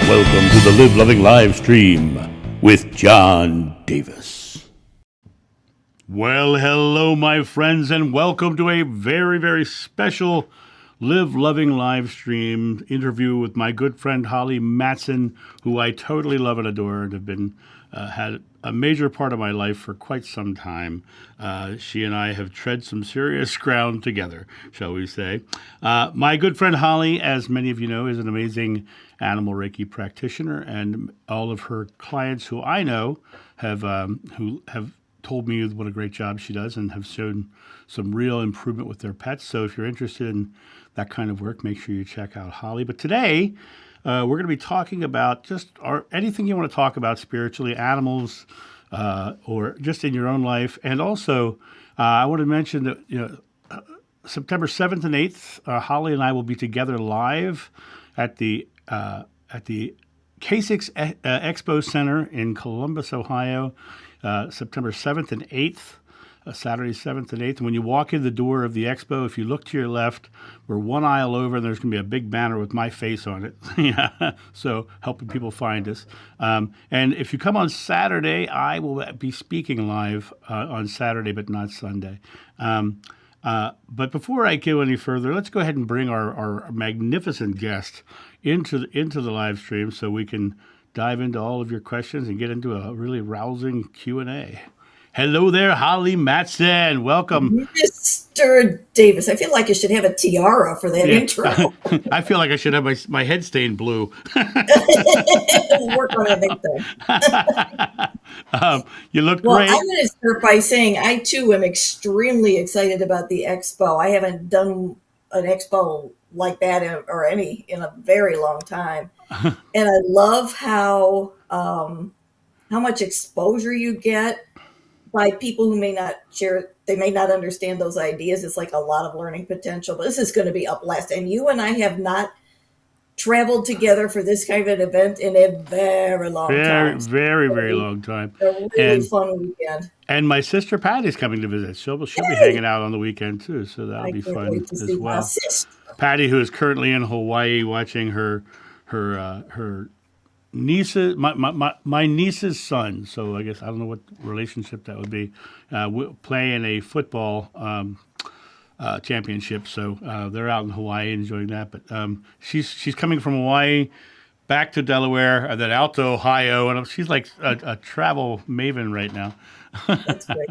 Welcome to the Live Loving live stream with Jhon Davis. Well, hello, my friends, and welcome to a very, very special Live Loving live stream interview with my good friend Holly Matson, who I totally love and adore and have been had a major part of my life for quite some time. She and I have tread some serious ground together, shall we say. My good friend Holly, as many of you know, is an amazing animal Reiki practitioner, and all of her clients who I know have told me what a great job she does and have shown some real improvement with their pets. So if you're interested in that kind of work, make sure you check out Holly. But today, we're going to be talking about just anything you want to talk about spiritually, animals, or just in your own life. And also, I want to mention that September 7th and 8th, Holly and I will be together live at the K6 Expo Center in Columbus, Ohio, September 7th and 8th. Saturday 7th and 8th. And when you walk in the door of the expo, if you look to your left, we're one aisle over, and there's going to be a big banner with my face on it. Yeah. So helping people find us. And if you come on Saturday, I will be speaking live on Saturday, but not Sunday. But before I go any further, let's go ahead and bring our magnificent guest into the live stream so we can dive into all of your questions and get into a really rousing Q&A. Hello there, Holly Matson. Welcome. Mr. Davis, I feel like you should have a tiara for that intro. I feel like I should have my head stained blue. Work on it next time. You look well, great. I'm going to start by saying I, too, am extremely excited about the expo. I haven't done an expo like that in a very long time. And I love how much exposure you get by people who may not share, they may not understand those ideas. It's like a lot of learning potential, but this is going to be a blast. And you and I have not traveled together for this kind of an event in a very long time. Very long time. A really fun weekend. And my sister Patty's coming to visit. She'll be hanging out on the weekend too, so that'll be fun as well. Patty, who is currently in Hawaii watching her niece's my niece's son. So I guess I don't know what relationship that would be. Play in a football championship. So they're out in Hawaii enjoying that. But she's coming from Hawaii back to Delaware and then out to Ohio, and she's like a travel maven right now. That's great.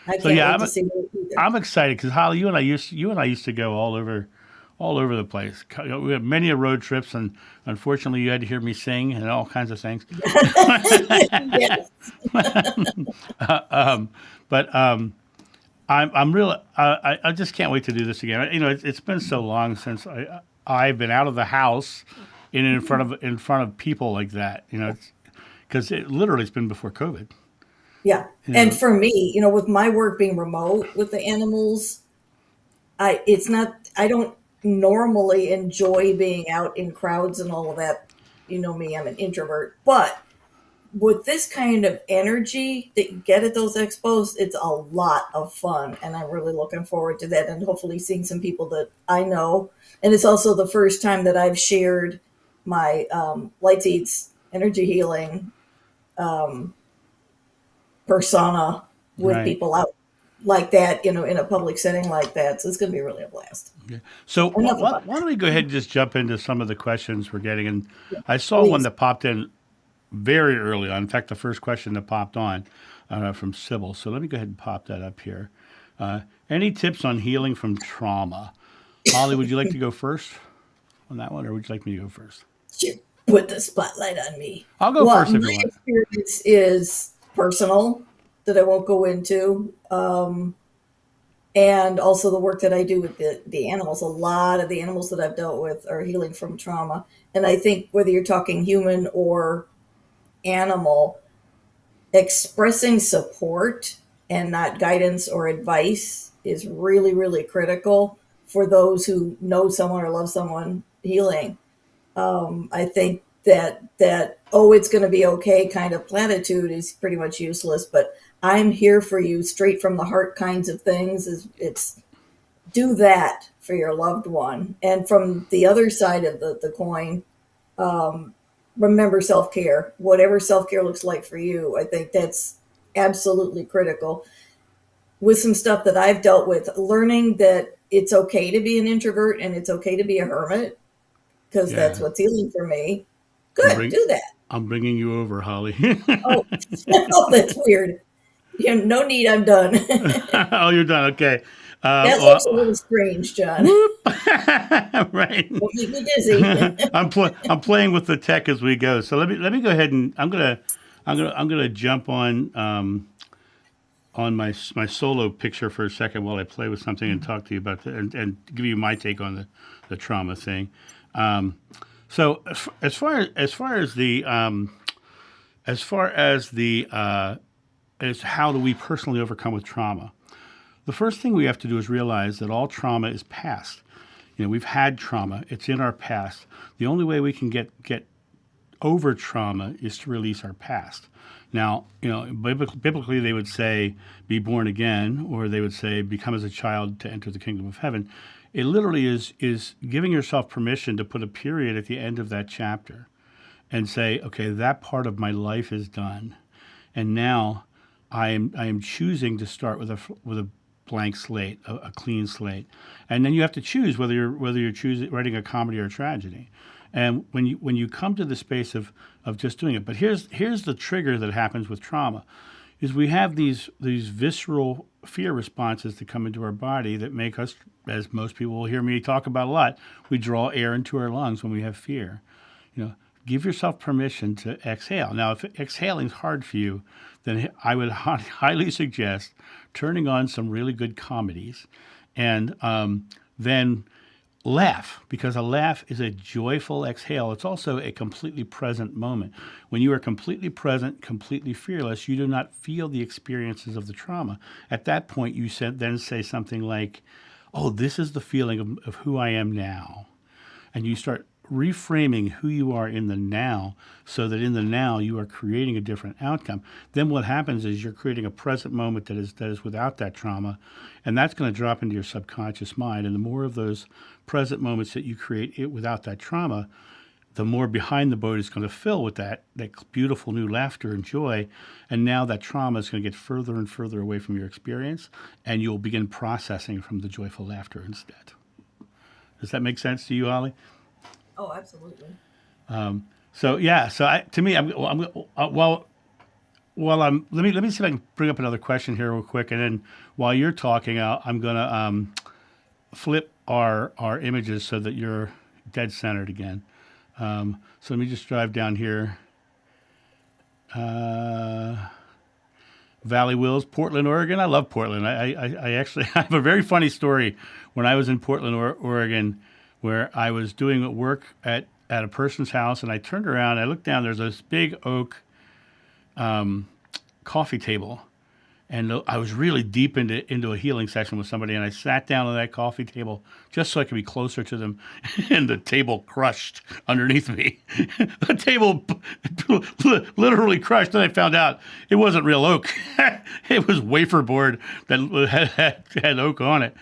I can't wait to see her either. I'm excited because Holly, you and I used to go all over the place. We had many road trips, and unfortunately, you had to hear me sing and all kinds of things. Yes. I'm real. I just can't wait to do this again. It's been so long since I've been out of the house and in front of people like that. Because it literally has been before COVID. Yeah, and for me, with my work being remote with the animals, I don't normally enjoy being out in crowds and all of that. You know me, I'm an introvert. But with this kind of energy that you get at those expos, it's a lot of fun. And I'm really looking forward to that and hopefully seeing some people that I know. And it's also the first time that I've shared my Light Seeds energy healing persona with people out like that, in a public setting like that. So it's going to be really a blast. Okay. So why don't we go ahead and just jump into some of the questions we're getting? And I saw one that popped in very early on. In fact, the first question that popped on from Sybil. So let me go ahead and pop that up here. Any tips on healing from trauma? Holly, would you like to go first on that one, or would you like me to go first? Sure. Put the spotlight on me. I'll go first if you want. My experience is personal that I won't go into. And also the work that I do with the animals. A lot of the animals that I've dealt with are healing from trauma. And I think whether you're talking human or animal, expressing support and not guidance or advice is really, really critical for those who know someone or love someone healing. I think that it's going to be okay kind of platitude is pretty much useless, but I'm here for you straight from the heart kinds of things. It's do that for your loved one. And from the other side of the coin, remember self-care, whatever self-care looks like for you. I think that's absolutely critical. With some stuff that I've dealt with, learning that it's okay to be an introvert and it's okay to be a hermit, because that's Yeah, what's healing for me. I'm Good, bring do that. I'm bringing you over, Holly. Oh, oh, that's weird. No need, I'm done. Oh, you're done. Okay. That looks a Well, little strange, John. whoop. Right. Don't make me dizzy. I'm playing with the tech as we go. So let me go ahead and I'm gonna jump on my solo picture for a second while I play with something and talk to you about and give you my take on the trauma thing. Um, so as far as the as far as the as how do we personally overcome with trauma? The first thing we have to do is realize that all trauma is past. We've had trauma; it's in our past. The only way we can get over trauma is to release our past. Now, biblically they would say be born again, or they would say become as a child to enter the kingdom of heaven. It literally is giving yourself permission to put a period at the end of that chapter and say, okay, that part of my life is done, and now I am choosing to start with a blank slate, a clean slate, and then you have to choose whether you're choosing writing a comedy or a tragedy. And when you come to the space of just doing it, but here's the trigger that happens with trauma, is we have these visceral fear responses that come into our body that make us, as most people will hear me talk about a lot, we draw air into our lungs when we have fear. You know, give yourself permission to exhale. Now, if exhaling is hard for you, then I would highly suggest turning on some really good comedies, and then laugh, because a laugh is a joyful exhale. It's also a completely present moment. When you are completely present, completely fearless, you do not feel the experiences of the trauma. At that point, you then say something like, "Oh, this is the feeling of who I am now," and you start reframing who you are in the now, so that in the now you are creating a different outcome. Then what happens is you're creating a present moment that is without that trauma, and that's going to drop into your subconscious mind. And the more of those present moments that you create without that trauma, the more behind the boat is going to fill with that beautiful new laughter and joy. And now that trauma is going to get further and further away from your experience, and you'll begin processing from the joyful laughter instead. Does that make sense to you, Holly? Oh, absolutely. So yeah, so to me, while I'm let me see if I can bring up another question here real quick, and then while you're talking, I'm gonna flip our images so that you're dead centered again. So let me just drive down here. Valley Wills, Portland, Oregon. I love Portland. I actually I have a very funny story when I was in Portland, Oregon, where I was doing work at a person's house, and I turned around, I looked down, there's this big oak coffee table, and I was really deep into a healing session with somebody, and I sat down on that coffee table just so I could be closer to them, and the table crushed underneath me. The table literally crushed, and I found out it wasn't real oak. It was wafer board that had oak on it.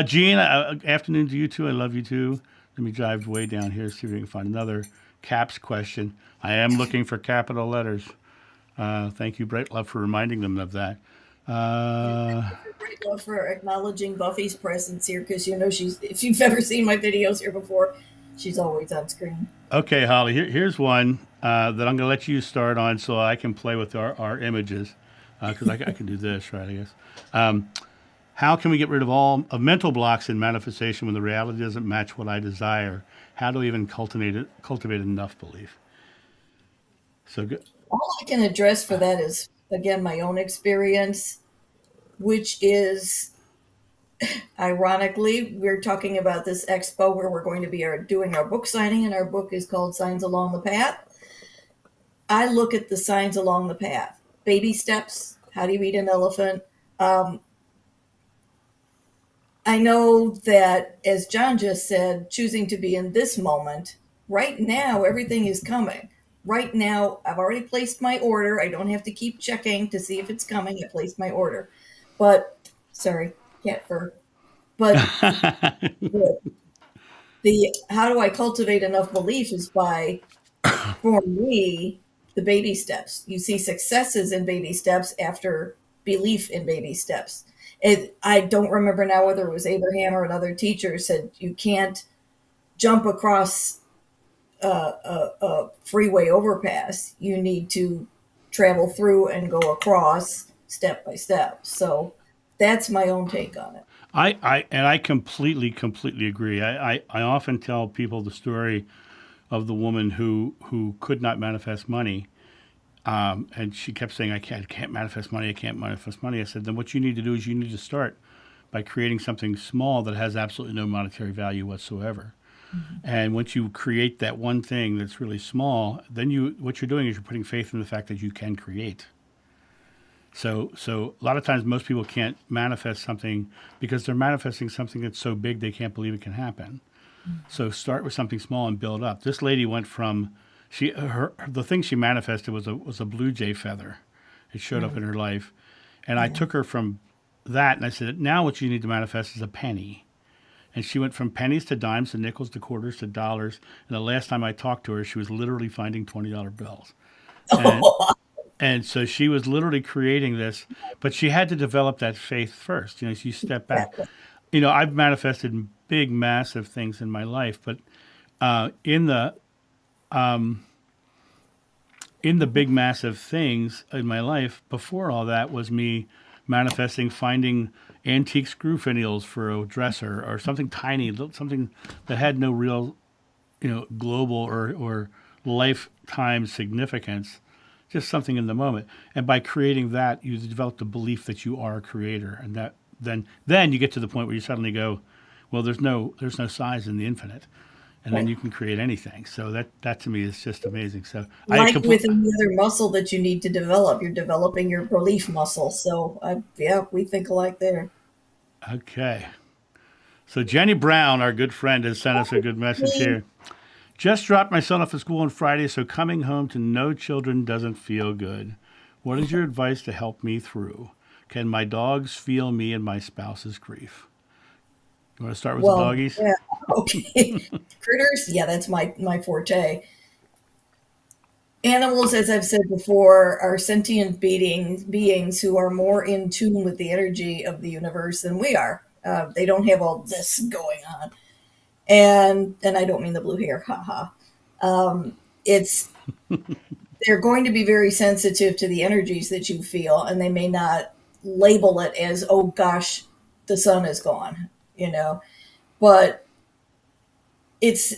Jean, afternoon to you too. I love you too. Let me drive way down here, see if we can find another caps question. I am looking for capital letters. Thank you, Bright Love, for reminding them of that. And Uh, thank you for Great Love for acknowledging Buffy's presence here, because she's, if you've ever seen my videos here before, she's always on screen. okay, Holly, here's one that I'm going to let you start on so I can play with our images, because I can do this, right, I guess. How can we get rid of all of mental blocks in manifestation when the reality doesn't match what I desire? How do we even cultivate enough belief? So good. All I can address for that is, again, my own experience, which is, ironically, we're talking about this expo where we're going to be doing our book signing, and our book is called Signs Along the Path. I look at the signs along the path. Baby steps. How do you eat an elephant? Um, I know that, as John just said, choosing to be in this moment, right now, everything is coming. Right now, I've already placed my order. I don't have to keep checking to see if it's coming. I placed my order. But, sorry, cat fur. But the how do I cultivate enough belief is by for me, the baby steps. You see successes in baby steps after belief in baby steps. I don't remember now whether it was Abraham or another teacher said you can't jump across a freeway overpass. You need to travel through and go across step by step. So that's my own take on it. I completely agree. I often tell people the story of the woman who could not manifest money. And she kept saying, I can't manifest money. I can't manifest money. I said, then what you need to do is you need to start by creating something small that has absolutely no monetary value whatsoever. Mm-hmm. And once you create that one thing that's really small, then what you're doing is you're putting faith in the fact that you can create. So a lot of times most people can't manifest something because they're manifesting something that's so big they can't believe it can happen. So start with something small and build up. This lady went from the thing she manifested was a blue jay feather. It showed up in her life, and I took her from that and I said, now what you need to manifest is a penny. And she went from pennies to dimes to nickels to quarters to dollars. And the last time I talked to her, she was literally finding $20 bills. And and so she was literally creating this, but she had to develop that faith first. She step back. Exactly. I've manifested big, massive things in my life, but in the big, massive things in my life, before all that was me manifesting, finding antique screw finials for a dresser or something tiny, something that had no real, global or lifetime significance, just something in the moment. And by creating that, you develop the belief that you are a creator, and that then you get to the point where you suddenly go, well, there's no size in the infinite, and then Right. you can create anything. So that to me is just amazing. So Like with any other muscle that you need to develop, you're developing your belief muscle. So, yeah, we think alike there. Okay. So Jenny Brown, our good friend, has sent us a good message Me, here. Just dropped my son off at school on Friday, so coming home to no children doesn't feel good. What is your advice to help me through? Can my dogs feel me and my spouse's grief? You want to start with the well, doggies? yeah, okay. Critters, yeah, that's my forte. Animals, as I've said before, are sentient beings who are more in tune with the energy of the universe than we are. They don't have all this going on, and I don't mean the blue hair, haha. It's they're going to be very sensitive to the energies that you feel, and they may not label it as, oh gosh, the sun is gone, but it's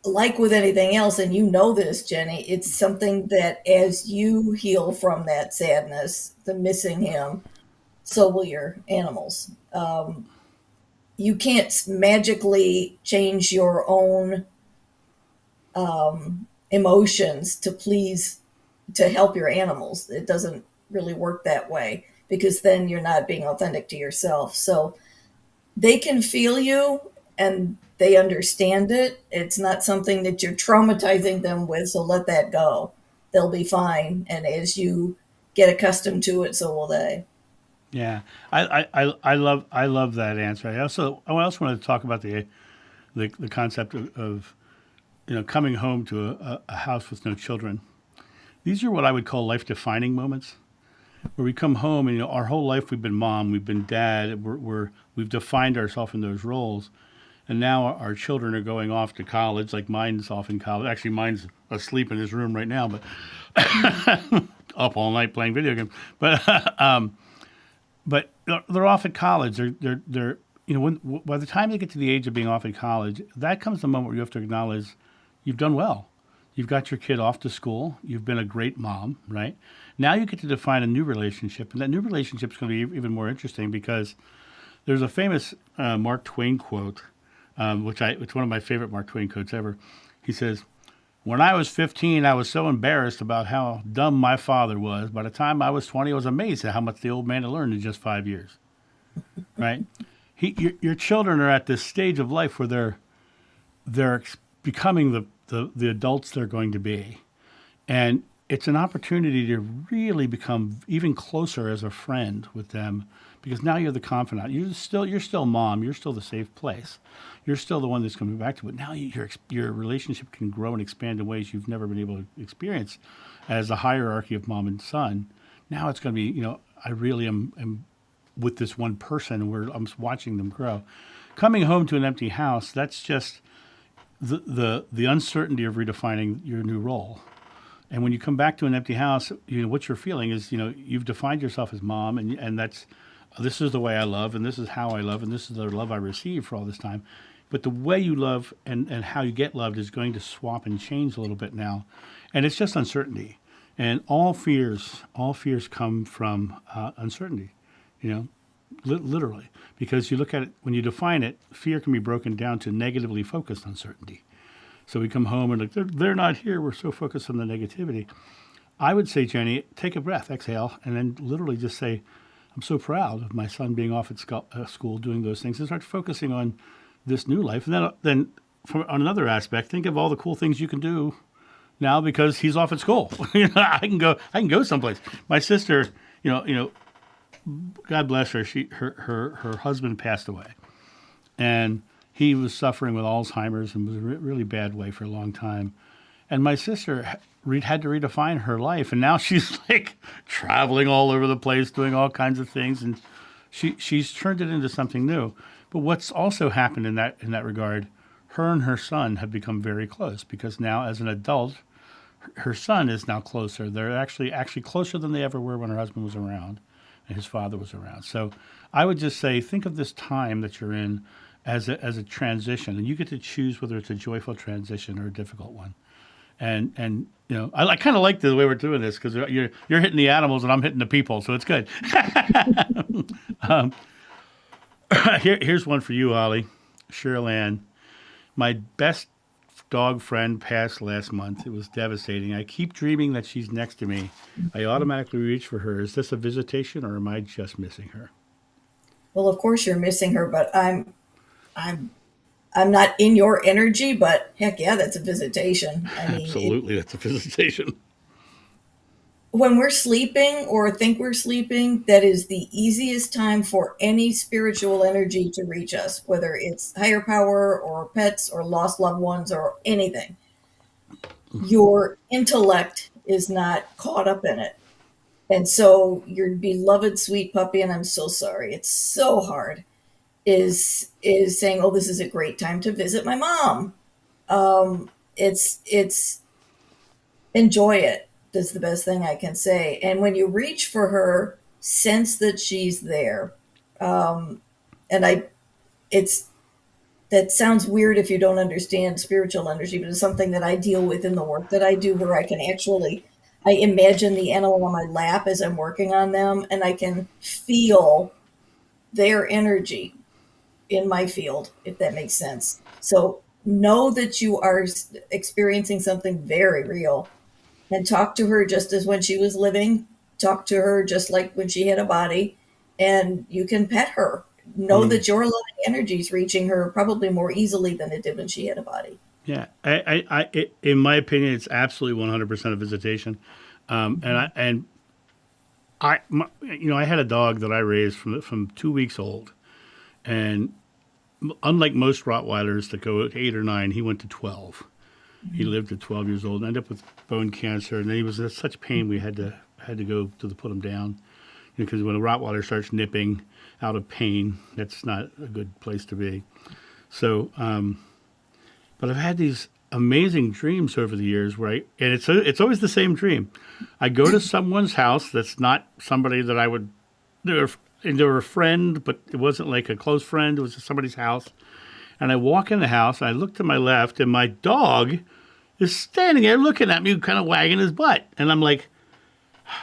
like with anything else, and you know this, Jenny, it's something that as you heal from that sadness, the missing him, so will your animals. You can't magically change your own emotions to help your animals. It doesn't really work that way because then you're not being authentic to yourself. So they can feel you and they understand it. It's not something that you're traumatizing them with, so let that go. They'll be fine. And as you get accustomed to it, so will they. Yeah, I love that answer. I also wanted to talk about the concept of coming home to a house with no children. These are what I would call life defining moments, where we come home and our whole life we've been mom, we've been dad, we've defined ourselves in those roles, and now our children are going off to college. Like mine's off in college. Actually, mine's asleep in his room right now, but up all night playing video games. But they're off at college. They're by the time they get to the age of being off at college, that comes the moment where you have to acknowledge you've done well. You've got your kid off to school. You've been a great mom, right? Now you get to define a new relationship, and that new relationship is going to be even more interesting because there's a famous Mark Twain quote, it's one of my favorite Mark Twain quotes ever. He says, "When I was 15, I was so embarrassed about how dumb my father was. By the time I was 20, I was amazed at how much the old man had learned in just 5 years." Right? Your children are at this stage of life where they're becoming the adults they're going to be, and it's an opportunity to really become even closer as a friend with them, because now you're the confidant. You're still mom. You're still the safe place. You're still the one that's coming back to it. Now your relationship can grow and expand in ways you've never been able to experience as a hierarchy of mom and son. Now it's going to be, I really am with this one person where I'm watching them grow. Coming home to an empty house, that's just the uncertainty of redefining your new role. And when you come back to an empty house, what you're feeling is, you've defined yourself as mom, and this is the way I love, and this is how I love, and this is the love I received for all this time. But the way you love and how you get loved is going to swap and change a little bit now, and it's just uncertainty. And all fears come from uncertainty, literally, because you look at it when you define it. Fear can be broken down to negatively focused uncertainty. So we come home and like they're not here. We're so focused on the negativity. I would say, Jenny, take a breath, exhale, and then literally just say, "I'm so proud of my son being off at school doing those things," and start focusing on this new life. And then on another aspect, think of all the cool things you can do now because he's off at school. I can go someplace. My sister, God bless her. Her husband passed away, and he was suffering with Alzheimer's and was a really bad way for a long time. And my sister had to redefine her life, and now she's like traveling all over the place, doing all kinds of things, and she's turned it into something new. But what's also happened in that regard, her and her son have become very close because now, as an adult, her son is now closer. They're actually closer than they ever were when her husband was around and his father was around. So I would just say, think of this time that you're in as a transition, and you get to choose whether it's a joyful transition or a difficult one. And I kind of like the way we're doing this because you're hitting the animals and I'm hitting the people, so it's good. Here's one for you, Holly. Cheryl Ann. My best dog friend passed last month. It was devastating. I keep dreaming that she's next to me. I automatically reach for her. Is this a visitation or am I just missing her? Well, of course you're missing her, but I'm not in your energy, but heck yeah, that's a visitation. I mean, Absolutely, that's a visitation. when we're sleeping or think we're sleeping, that is the easiest time for any spiritual energy to reach us, whether it's higher power or pets or lost loved ones or anything. Your intellect is not caught up in it. And so your beloved sweet puppy, and I'm so sorry, it's so hard, is saying, "Oh, this is a great time to visit my mom." It's enjoy it. That's the best thing I can say. And when you reach for her, sense that she's there. And it's that sounds weird if you don't understand spiritual energy, but it's something that I deal with in the work that I do, where I imagine the animal on my lap as I'm working on them, and I can feel their energy in my field, if that makes sense. So know that you are experiencing something very real, and talk to her just as when she was living. Talk to her just like when she had a body, and you can pet her. Know that your loving energy is reaching her probably more easily than it did when she had a body. Yeah, in my opinion, it's absolutely 100% a visitation. I had a dog that I raised from 2 weeks old, and unlike most Rottweilers that go at 8 or 9, he went to 12. He lived at 12 years old, ended up with bone cancer, and then he was in such pain we had to go to put him down, because when a Rottweiler starts nipping out of pain, that's not a good place to be. So, but I've had these amazing dreams over the years and it's always the same dream. I go to someone's house that's not somebody that I would. They were a friend, but it wasn't like a close friend. It was just somebody's house. And I walk in the house, and I look to my left, and my dog is standing there looking at me, kind of wagging his butt. And I'm like,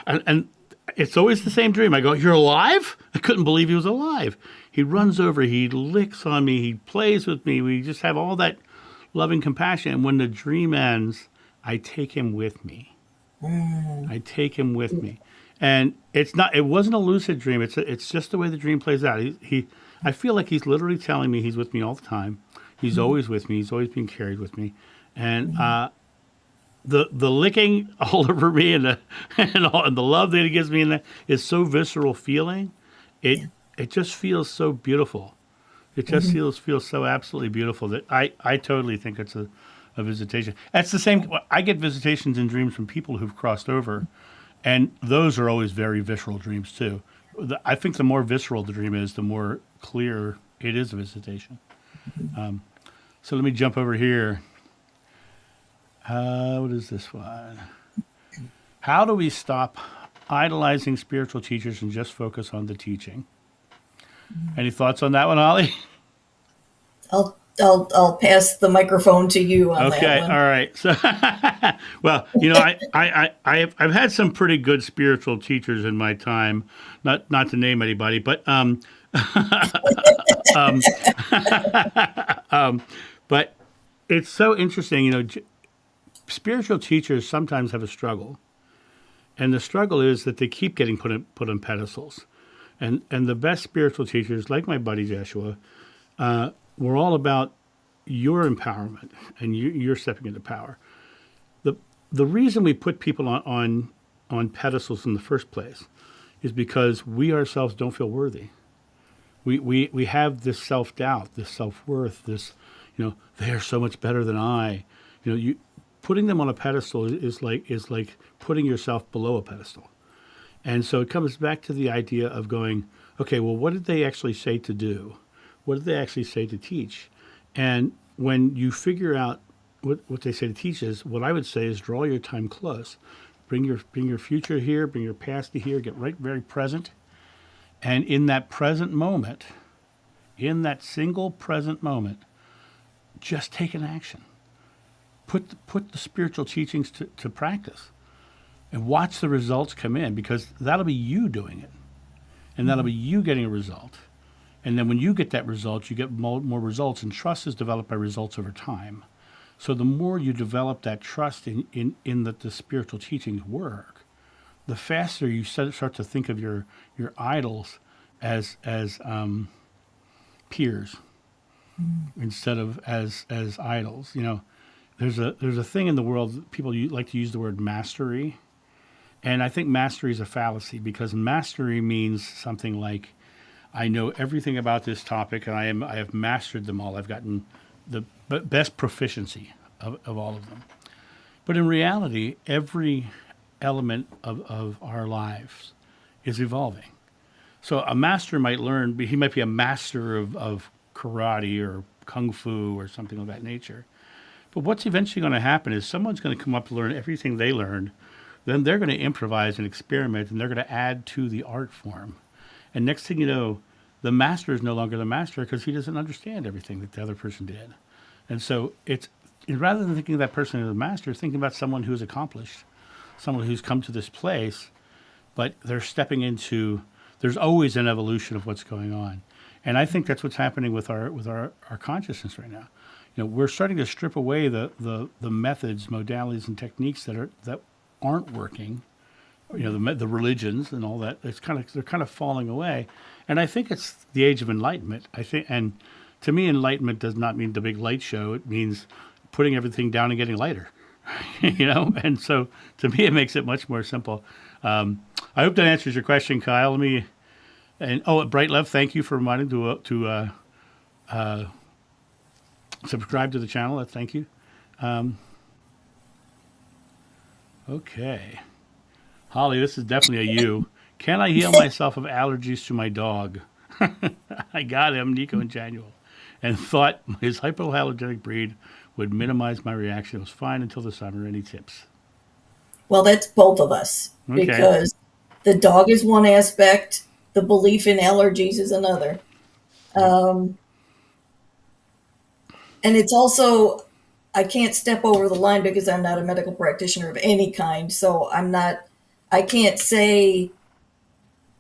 and it's always the same dream. I go, "You're alive?" I couldn't believe he was alive. He runs over, he licks on me, he plays with me. We just have all that loving compassion. And when the dream ends, I take him with me. I take him with me. And it wasn't a lucid dream. It's just the way the dream plays out. I feel like he's literally telling me he's with me all the time. He's always with me. He's always being carried with me. And the licking all over me and and the love that he gives me, and that is so visceral feeling. It Yeah. it just feels so beautiful. It just Hmm. feels so absolutely beautiful that I totally think it's a visitation. That's the same. I get visitations in dreams from people who've crossed over, and those are always very visceral dreams too. I think the more visceral the dream is, the more clear it is a visitation. So let me jump over here. What is this one? How do we stop idolizing spiritual teachers and just focus on the teaching? Any thoughts on that one, Holly? I'll pass the microphone to you on that Okay, all one. right. So, well, I've had some pretty good spiritual teachers in my time. Not to name anybody, but but it's so interesting. Spiritual teachers sometimes have a struggle, and the struggle is that they keep getting put on pedestals. And the best spiritual teachers, like my buddy Joshua, were all about your empowerment and you're stepping into power. the The reason we put people on pedestals in the first place is because we ourselves don't feel worthy. We have this self doubt, this self worth, this, they are so much better than I. You putting them on a pedestal is like putting yourself below a pedestal. And so it comes back to the idea of going, okay, well, what did they actually say to do? What did they actually say to teach? And when you figure out what they say to teach is, what I would say is draw your time close. Bring your future here, bring your past to here, get right very present. And in that present moment, in that single present moment, just take an action. Put the spiritual teachings to practice and watch the results come in, because that'll be you doing it. And that'll be you getting a result. And then when you get that result, you get more results. And trust is developed by results over time. So the more you develop that trust in that the spiritual teachings work, the faster you start to think of your idols as peers instead of as idols. There's a thing in the world, people like to use the word mastery, and I think mastery is a fallacy, because mastery means something like, I know everything about this topic and I have mastered them all. I've gotten the best proficiency of all of them. But in reality, every element of our lives is evolving. So a master might learn, he might be a master of karate or kung fu or something of that nature. But what's eventually going to happen is someone's going to come up to learn everything they learned. Then they're going to improvise and experiment, and they're going to add to the art form. And next thing you know, the master is no longer the master because he doesn't understand everything that the other person did. And so it's rather than thinking of that person as a master, thinking about someone who's accomplished, someone who's come to this place, but they're stepping into. There's always an evolution of what's going on, and I think that's what's happening with our consciousness right now. We're starting to strip away the methods, modalities, and techniques that aren't working. The religions and all that. They're kind of falling away, and I think it's the age of enlightenment. I think, and to me, enlightenment does not mean the big light show. It means putting everything down and getting lighter. And so to me, it makes it much more simple. I hope that answers your question, Kyle. Bright Love, thank you for reminding to subscribe to the channel. Thank you. Okay. Holly, this is definitely a you. Can I heal myself of allergies to my dog? I got him, Nico and Januel, and thought his hypoallergenic breed would minimize my reaction. It was fine until the summer. Any tips? Well, that's both of us, Okay. because the dog is one aspect, the belief in allergies is another. Yep. And it's also, I can't step over the line because I'm not a medical practitioner of any kind. So I can't say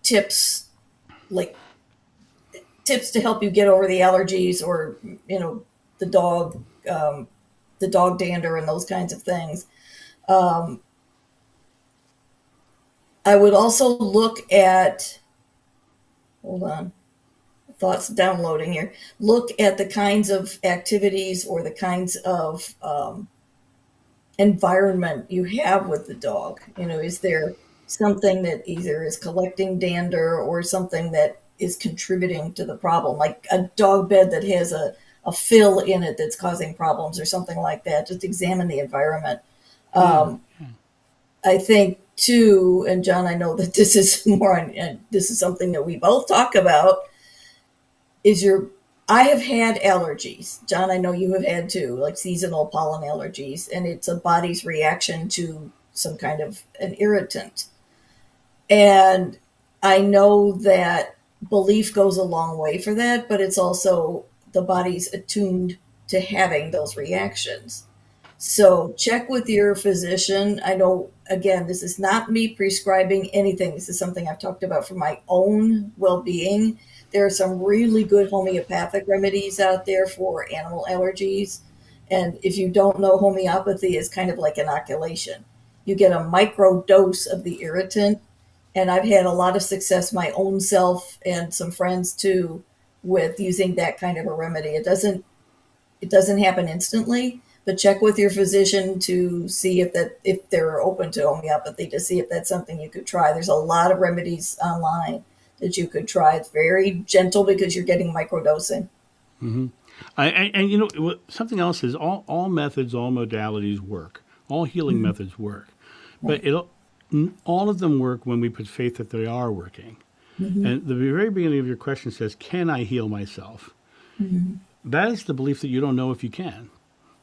tips like tips to help you get over the allergies, or, you know, the dog, the dog dander and those kinds of things. I would also look at, hold on, thoughts downloading here. Look at the kinds of activities or the kinds of environment you have with the dog. Is there something that either is collecting dander or something that is contributing to the problem, like a dog bed that has a fill in it that's causing problems or something like that. Just examine the environment. Yeah. I think too, and Jhon, I know that this is more on, and this is something that we both talk about, is your I have had allergies. Jhon, I know you have had too, like seasonal pollen allergies, and it's a body's reaction to some kind of an irritant. And I know that belief goes a long way for that, but it's also the body's attuned to having those reactions. So check with your physician. I know, again, this is not me prescribing anything. This is something I've talked about for my own well being. There are some really good homeopathic remedies out there for animal allergies. And if you don't know, homeopathy is kind of like inoculation. You get a micro dose of the irritant. And I've had a lot of success my own self and some friends too with using that kind of a remedy. It doesn't happen instantly, but check with your physician to see if they're open to homeopathy, to see if that's something you could try. There's a lot of remedies online that you could try. It's very gentle because you're getting microdosing. And something else is all methods, all modalities work. All healing Mhm. methods work, but Right. all of them work when we put faith that they are working. Hmm. And the very beginning of your question says, "Can I heal myself?" Hmm. That is the belief that you don't know if you can.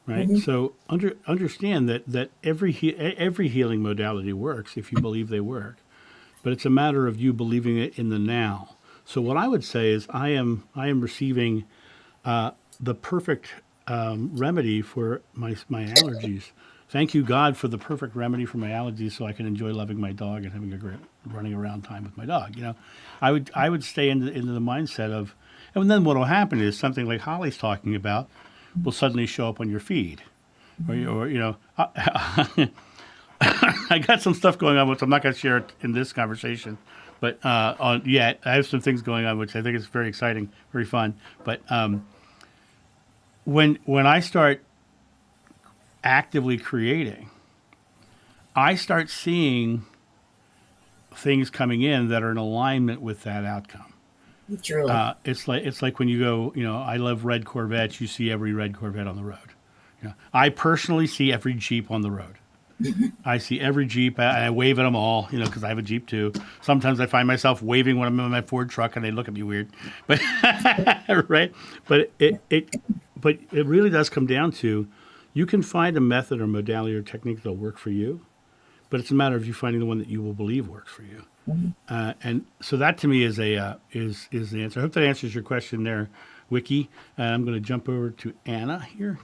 Right. Hmm. So understand that every healing modality works if you believe they work, but it's a matter of you believing it in the now. So what I would say is I am receiving the perfect remedy for my allergies. Thank you, God, for the perfect remedy for my allergies, so I can enjoy loving my dog and having a great running around time with my dog. I would stay into the mindset of, and then what will happen is something like Holly's talking about will suddenly show up on your feed, I got some stuff going on which I'm not going to share it in this conversation, but on yet I have some things going on which I think is very exciting, very fun. But when I start actively creating, I start seeing things coming in that are in alignment with that outcome. Truly. It's like when you go, I love red Corvettes. You see every red Corvette on the road. I personally see every Jeep on the road. I see every Jeep, and I wave at them all, because I have a Jeep too. Sometimes I find myself waving when I'm in my Ford truck, and they look at me weird. But right, but it really does come down to, you can find a method or modality or technique that'll work for you, but it's a matter of you finding the one that you will believe works for you. Mhm. And so that to me is the answer. I hope that answers your question there, Wiki. I'm going to jump over to Anna here.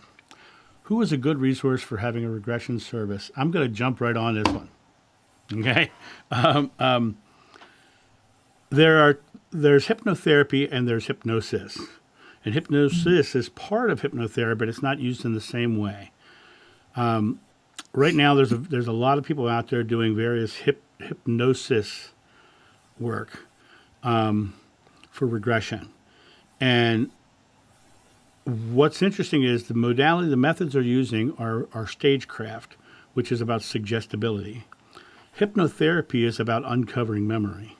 Who is a good resource for having a regression service? I'm going to jump right on this one. Okay. There are there's hypnotherapy and there's hypnosis, and hypnosis is part of hypnotherapy, but it's not used in the same way. Right now, there's a lot of people out there doing various hypnosis work for regression, and what's interesting is the methods they're using are stagecraft, which is about suggestibility. Hypnotherapy is about uncovering memory.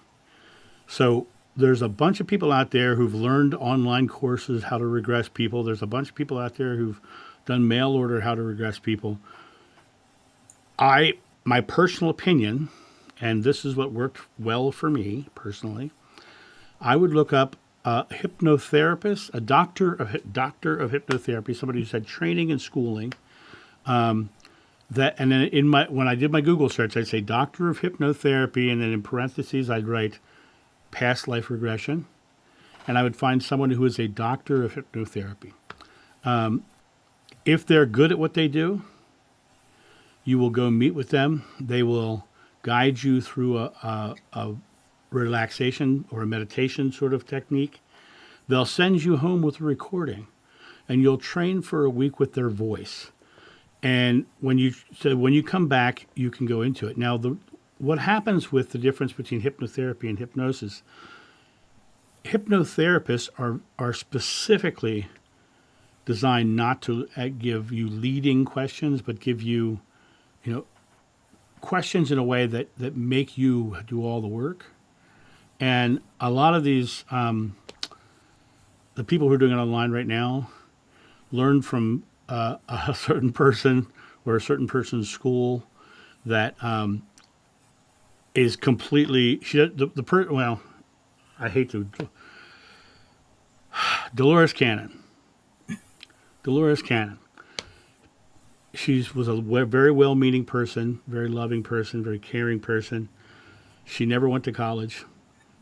So there's a bunch of people out there who've learned online courses how to regress people. There's a bunch of people out there who've done mail order how to regress people. My personal opinion, and this is what worked well for me personally, I would look up a hypnotherapist, a doctor of hypnotherapy, somebody who's had training and schooling. And then when I did my Google search, I'd say doctor of hypnotherapy, and then in parentheses I'd write past life regression, and I would find someone who is a doctor of hypnotherapy. If they're good at what they do, you will go meet with them. They will guide you through a relaxation or a meditation sort of technique. They'll send you home with a recording, and you'll train for a week with their voice. And when you come back, you can go into it. Now, what happens with the difference between hypnotherapy and hypnosis? Hypnotherapists are specifically designed not to give you leading questions, but give you you know, questions in a way that make you do all the work. And a lot of these, the people who are doing it online right now, learn from a certain person or a certain person's school that is completely well, I hate to Dolores Cannon. Dolores Cannon. She was a very well-meaning person, very loving person, very caring person. She never went to college.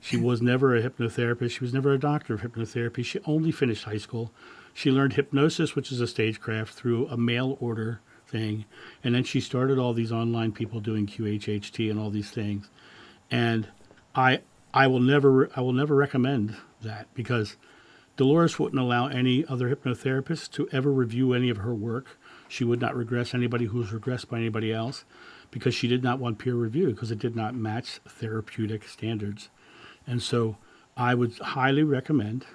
She was never a hypnotherapist. She was never a doctor of hypnotherapy. She only finished high school. She learned hypnosis, which is a stagecraft, through a mail order thing. And then she started all these online people doing QHHT and all these things. And I I will never recommend that because Dolores wouldn't allow any other hypnotherapist to ever review any of her work. She would not regress anybody who was regressed by anybody else because she did not want peer review because it did not match therapeutic standards. And so I would highly recommend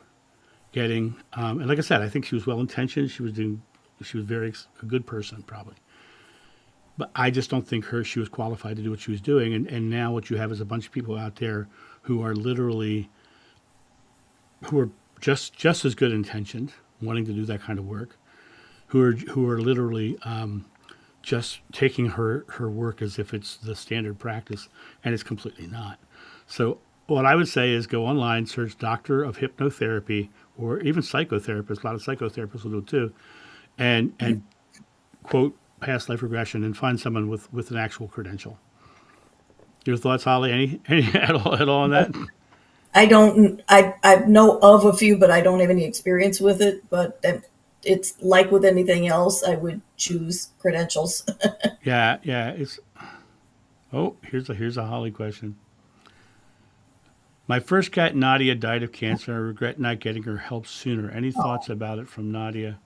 getting, and like I said, I think she was well intentioned. She was a good person probably. But I just don't think she was qualified to do what she was doing. And now what you have is a bunch of people out there who are literally, who are just as good intentioned, wanting to do that kind of work, who are literally just taking her work as if it's the standard practice, and it's completely not. So what I would say is go online, search Doctor of Hypnotherapy, or even psychotherapist. A lot of psychotherapists will do it too, and quote past life regression and find someone with an actual credential. Your thoughts, Holly? Any at all on that? I don't. I know of a few, but I don't have any experience with it. But it's like with anything else. I would choose credentials. Yeah. It's here's a Holly question. My first cat Nadia died of cancer. I regret not getting her help sooner. Any thoughts about it from Nadia?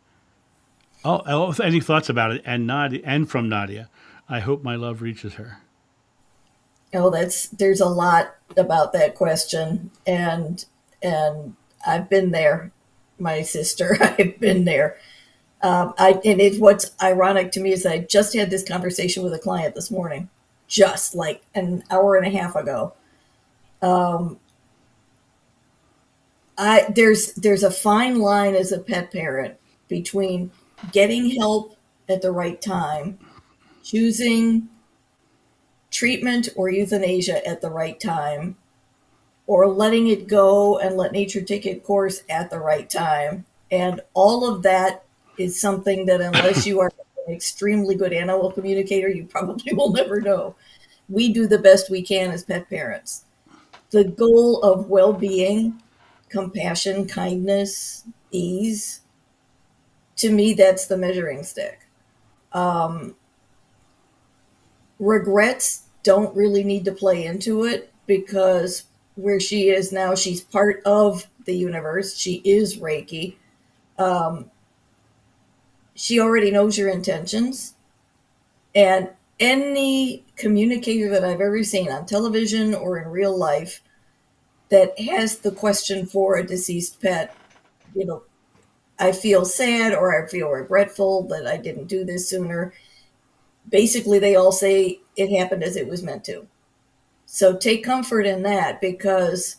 Any thoughts about it and Nadia and from Nadia? I hope my love reaches her. Oh, there's a lot about that question, and I've been there, my sister. I've been there. What's ironic to me is I just had this conversation with a client this morning, just like an hour and a half ago. There's a fine line as a pet parent between getting help at the right time, choosing treatment or euthanasia at the right time, or letting it go and let nature take its course at the right time. And all of that is something that, unless you are an extremely good animal communicator, you probably will never know. We do the best we can as pet parents. The goal of well being, compassion, kindness, ease, to me, that's the measuring stick. Regrets don't really need to play into it because where she is now, she's part of the universe. She is Reiki. She already knows your intentions. And any communicator that I've ever seen on television or in real life that has the question for a deceased pet, you know, I feel sad or I feel regretful that I didn't do this sooner. Basically, they all say it happened as it was meant to. So take comfort in that because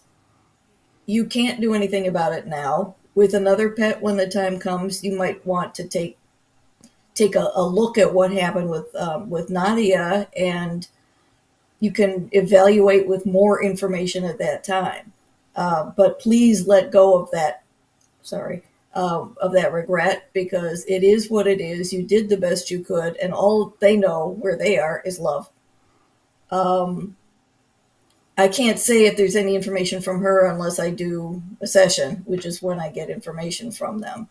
you can't do anything about it now. With another pet, when the time comes, you might want to take a look at what happened with Nadia, and you can evaluate with more information at that time. But please let go of that. Sorry. Of that regret because it is what it is. You did the best you could, and all they know where they are is love. I can't say if there's any information from her unless I do a session, which is when I get information from them.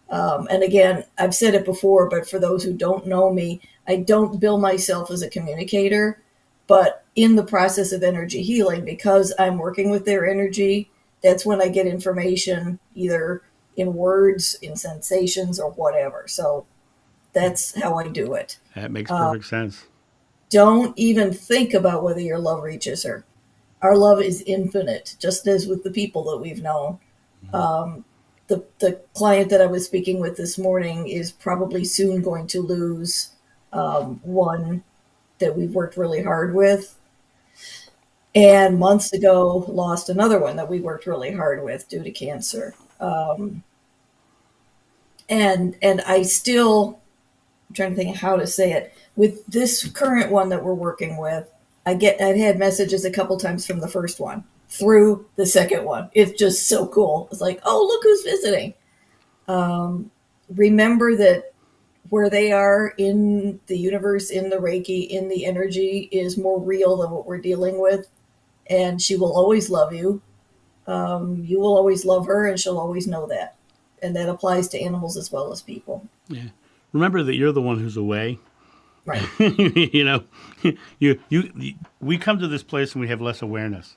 And again, I've said it before, but for those who don't know me, I don't bill myself as a communicator, but in the process of energy healing, because I'm working with their energy, that's when I get information either in words, in sensations, or whatever. So that's how I do it. That makes perfect sense. Don't even think about whether your love reaches her. Our love is infinite, just as with the people that we've known. The client that I was speaking with this morning is probably soon going to lose one that we've worked really hard with. And months ago, lost another one that we worked really hard with due to cancer. And I still, I'm trying to think of how to say it. With this current one that we're working with, I've had messages a couple times from the first one through the second one. It's just so cool. It's like, oh, look who's visiting. Remember that where they are in the universe, in the Reiki, in the energy is more real than what we're dealing with. And she will always love you. You will always love her, and she'll always know that. And that applies to animals as well as people. Yeah. Remember that you're the one who's away. Right. You know, we come to this place and we have less awareness.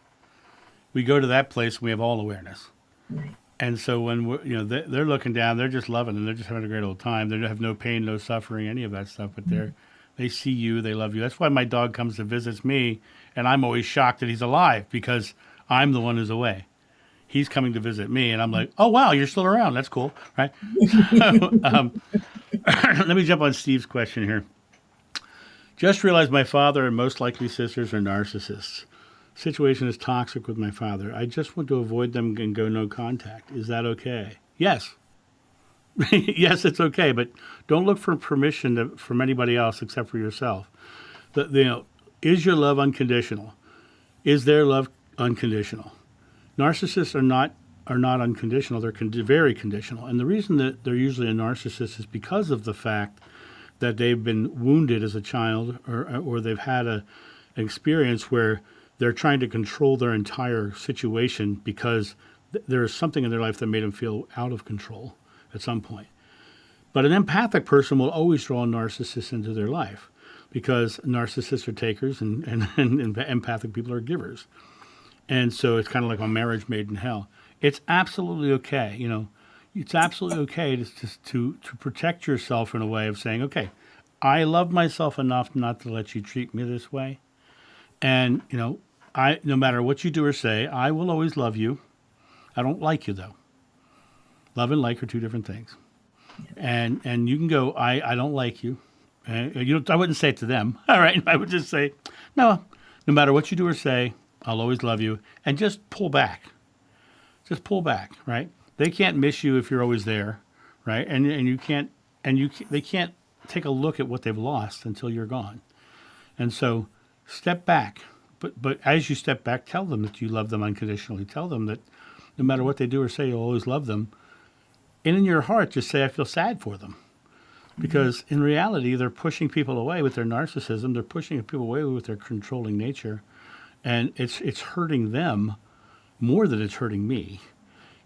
We go to that place and we have all awareness. Right. And so when they're looking down, they're just loving and they're just having a great old time. They have no pain, no suffering, any of that stuff. But they see you, they love you. That's why my dog comes to visit me, and I'm always shocked that he's alive because I'm the one who's away. He's coming to visit me, and I'm like, oh wow, you're still around. That's cool, right? Let me jump on Steve's question here. Just realized my father and most likely sisters are narcissists. Situation is toxic with my father. I just want to avoid them and go no contact. Is that okay? Yes. Yes, it's okay, but don't look for permission from anybody else except for yourself. Is your love unconditional? Is their love unconditional? Narcissists are not unconditional. They're very conditional, and the reason that they're usually a narcissist is because of the fact that they've been wounded as a child, or they've had an experience where they're trying to control their entire situation because there is something in their life that made them feel out of control at some point. But an empathic person will always draw a narcissist into their life because narcissists are takers and empathic people are givers. And so it's kind of like a marriage made in hell. It's absolutely okay, it's absolutely okay to protect yourself in a way of saying, okay, I love myself enough not to let you treat me this way. And, no matter what you do or say, I will always love you. I don't like you, though. Love and like are two different things. And you can go, I don't like you. I wouldn't say it to them. All right. I would just say, no matter what you do or say, I'll always love you. And just pull back. Just pull back, right? They can't miss you if you're always there, right? And they can't take a look at what they've lost until you're gone. And so step back. But as you step back, tell them that you love them unconditionally. Tell them that no matter what they do or say, you'll always love them. And in your heart, just say, I feel sad for them. Because in reality, they're pushing people away with their narcissism. They're pushing people away with their controlling nature. And it's hurting them more than it's hurting me.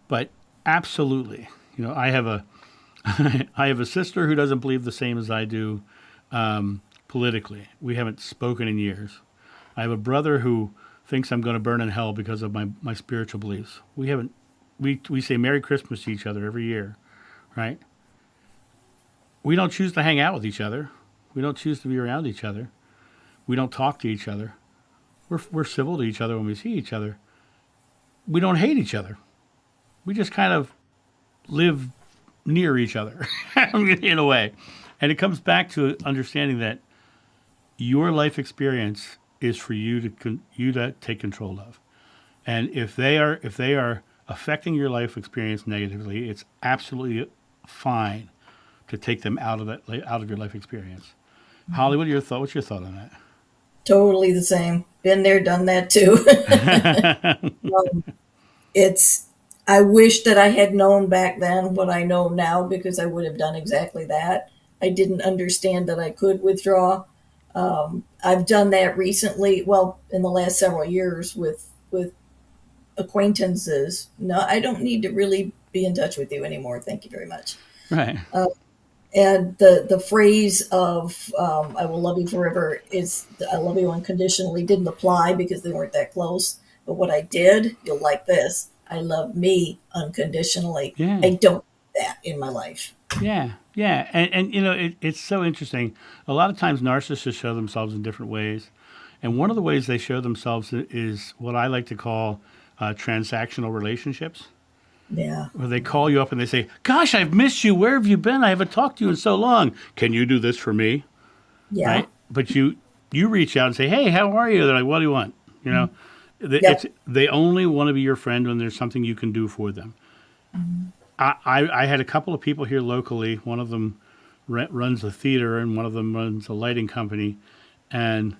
But absolutely, I have a sister who doesn't believe the same as I do politically. We haven't spoken in years. I have a brother who thinks I'm going to burn in hell because of my spiritual beliefs. We say Merry Christmas to each other every year, right? We don't choose to hang out with each other. We don't choose to be around each other. We don't talk to each other. We're civil to each other when we see each other. We don't hate each other. We just kind of live near each other in a way. And it comes back to understanding that your life experience is for you to take control of. And if they are affecting your life experience negatively, it's absolutely fine to take them out of your life experience. Holly, what's your thought on that? Totally the same. Been there, done that too. I wish that I had known back then what I know now, because I would have done exactly that. I didn't understand that I could withdraw. I've done that recently, well, in the last several years with acquaintances. No, I don't need to really be in touch with you anymore. Thank you very much. Right. And the phrase of I will love you forever is I love you unconditionally didn't apply because they weren't that close. But what I did, you'll like this, I love me unconditionally. Yeah. I don't do that in my life. Yeah. And it's so interesting. A lot of times narcissists show themselves in different ways. And one of the ways they show themselves is what I like to call transactional relationships. Yeah. Where they call you up and they say, gosh, I've missed you. Where have you been? I haven't talked to you in so long. Can you do this for me? Yeah. Right? But you reach out and say, "Hey, how are you?" They're like, "What do you want?" You know, Yep. they only want to be your friend when there's something you can do for them. I had a couple of people here locally. One of them runs a theater, and one of them runs a lighting company. And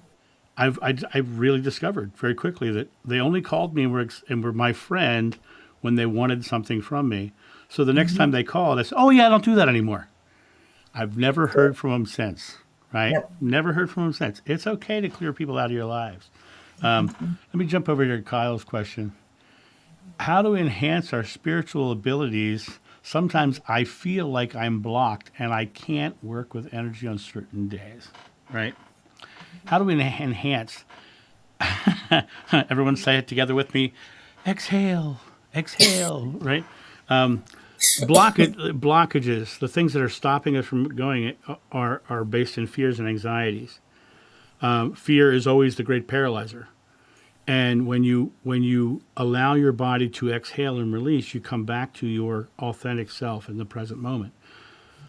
I've really discovered very quickly that they only called me and were my friend when they wanted something from me. So the next time they called, I said, "Oh yeah, I don't do that anymore." I've never Good. heard from them since. Right? Yep. Never heard from them since. It's okay to clear people out of your lives. Mhm. Let me jump over here to Kyle's question. How to enhance our spiritual abilities? Sometimes I feel like I'm blocked and I can't work with energy on certain days. Right? How do we enhance? Everyone say it together with me. Exhale, exhale, right? Blockages, the things that are stopping us from going are based in fears and anxieties. Fear is always the great paralyzer. And when you allow your body to exhale and release, you come back to your authentic self in the present moment.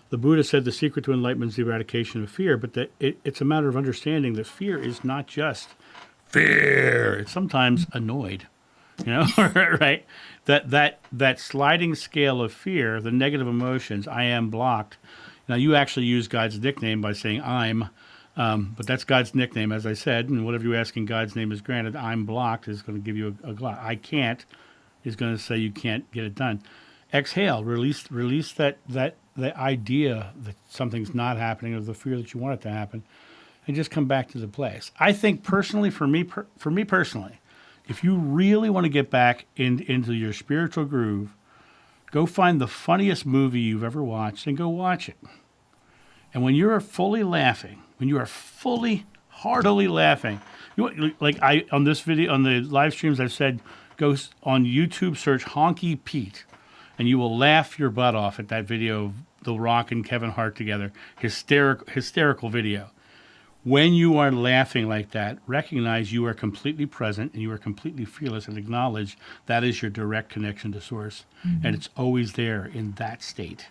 The Buddha said the secret to enlightenment is the eradication of fear, but that it's a matter of understanding that fear is not just fear. It's sometimes annoyed, you know, right? That sliding scale of fear, the negative emotions, I am blocked. Now you actually use God's nickname by saying I'm, but that's God's nickname, as I said, and whatever you ask in God's name is granted. I'm blocked is going to give you a I can't is going to say you can't get it done. Exhale, release that idea that something's not happening or the fear that you want it to happen, and just come back to the place. I think personally, for me personally, if you really want to get back into your spiritual groove, go find the funniest movie you've ever watched and go watch it. And when you're fully laughing, when you are fully, heartily laughing, like I on this video on the live streams, I've said, go on YouTube, search Honky Pete, and you will laugh your butt off at that video of The Rock and Kevin Hart together. Hysterical video. When you are laughing like that, recognize you are completely present and you are completely fearless, and acknowledge that is your direct connection to source. And it's always there in that state.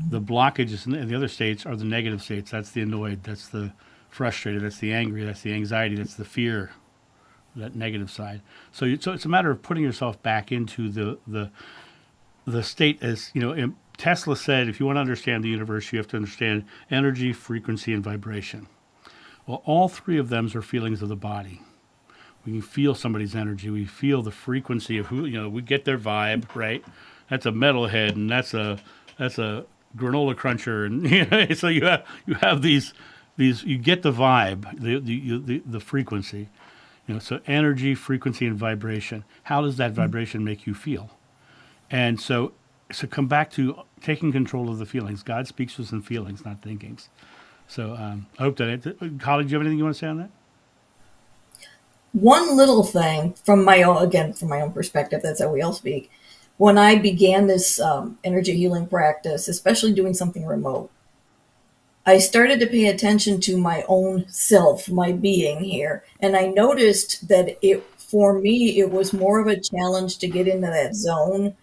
The blockages in the other states are the negative states. That's the annoyed, that's the frustrated, that's the angry, that's the anxiety, that's the fear, that negative side. So it's a matter of putting yourself back into the state. As you know, Tesla said, if you want to understand the universe, you have to understand energy, frequency, and vibration. Well, all three of them are feelings of the body. We can feel somebody's energy. We feel the frequency of who, we get their vibe, right? That's a metalhead, and that's a granola cruncher, and so you have these you get the vibe, the frequency, So energy, frequency, and vibration. How does that vibration make you feel? And so come back to taking control of the feelings. God speaks to us in feelings, not thinkings. So I hope that Holly, do you have anything you want to say on that? One little thing from my own, again, from my own perspective, that's how we all speak. When I began this energy healing practice, especially doing something remote, I started to pay attention to my own self, my being here. And I noticed that for me, it was more of a challenge to get into that zone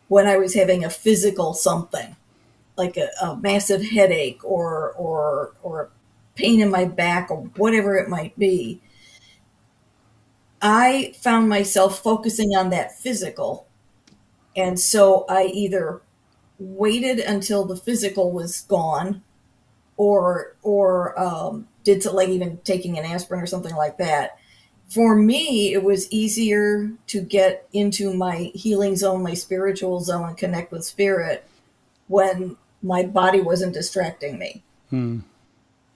when I was having a physical something, like a massive headache or pain in my back or whatever it might be. I found myself focusing on that physical. And so I either waited until the physical was gone or did to, like, even taking an aspirin or something like that. For me, it was easier to get into my healing zone, my spiritual zone, and connect with spirit when my body wasn't distracting me. Hmm.